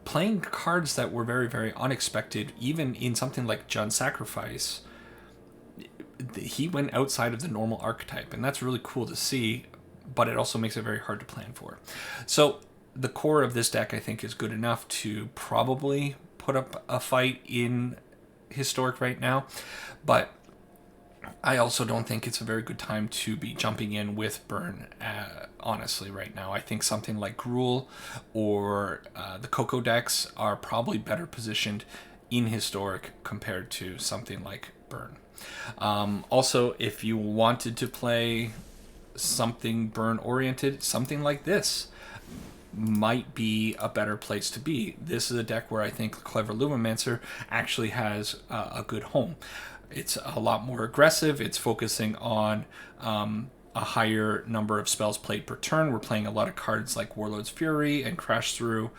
playing cards that were very, very unexpected, even in something like Jund Sacrifice, he went outside of the normal archetype, and that's really cool to see, but it also makes it very hard to plan for. So the core of this deck, I think, is good enough to probably put up a fight in Historic right now, but I also don't think it's a very good time to be jumping in with burn, honestly, right now. I think something like Gruul or the Coco decks are probably better positioned in Historic compared to something like burn. Also, if you wanted to play something burn oriented, something like this might be a better place to be. This is a deck where I think Clever Lumimancer actually has a good home. It's a lot more aggressive. It's focusing on a higher number of spells played per turn. We're playing a lot of cards like Warlord's Fury and Crash Through,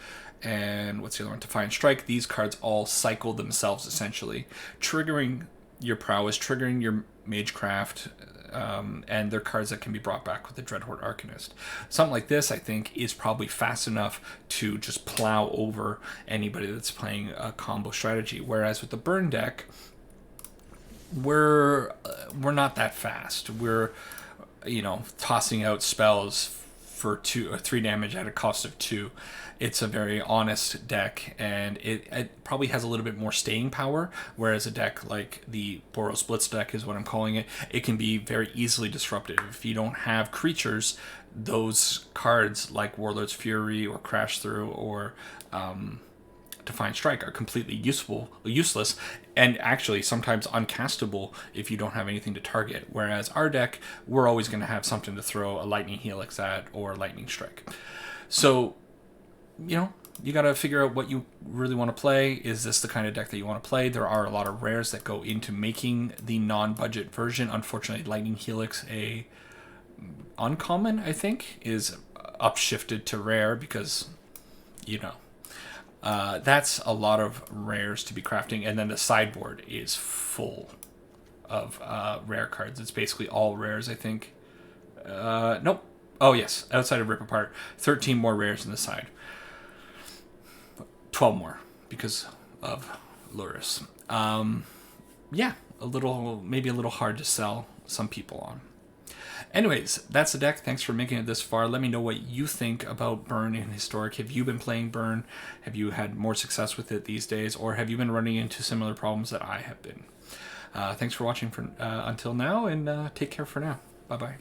and what's the other one? Defiant Strike. These cards all cycle themselves, essentially, triggering your prowess, triggering your Magecraft, and they're cards that can be brought back with the Dreadhorde Arcanist. Something like this, I think, is probably fast enough to just plow over anybody that's playing a combo strategy. Whereas with the burn deck, we're not that fast. We're tossing out spells for 2 or 3 damage at a cost of 2. It's a very honest deck, and it probably has a little bit more staying power, whereas a deck like the Boros Blitz deck is what I'm calling it, it can be very easily disruptive. If you don't have creatures, those cards like Warlord's Fury or Crash Through or Defiant Strike are completely useless, and actually sometimes uncastable if you don't have anything to target. Whereas our deck, we're always going to have something to throw a Lightning Helix at or Lightning Strike. So, you got to figure out what you really want to play. Is this the kind of deck that you want to play? There are a lot of rares that go into making the non-budget version. Unfortunately, Lightning Helix, a uncommon, I think, is upshifted to rare because, that's a lot of rares to be crafting. And then the sideboard is full of rare cards. It's basically all rares, I think. Nope. Oh, yes. Outside of Rip Apart, 13 more rares in the side. 12 more because of Luris. Yeah, maybe a little hard to sell some people on. Anyways, that's the deck. Thanks for making it this far. Let me know what you think about Burn in Historic. Have you been playing Burn? Have you had more success with it these days? Or have you been running into similar problems that I have been? Thanks for watching until now, and take care for now. Bye-bye.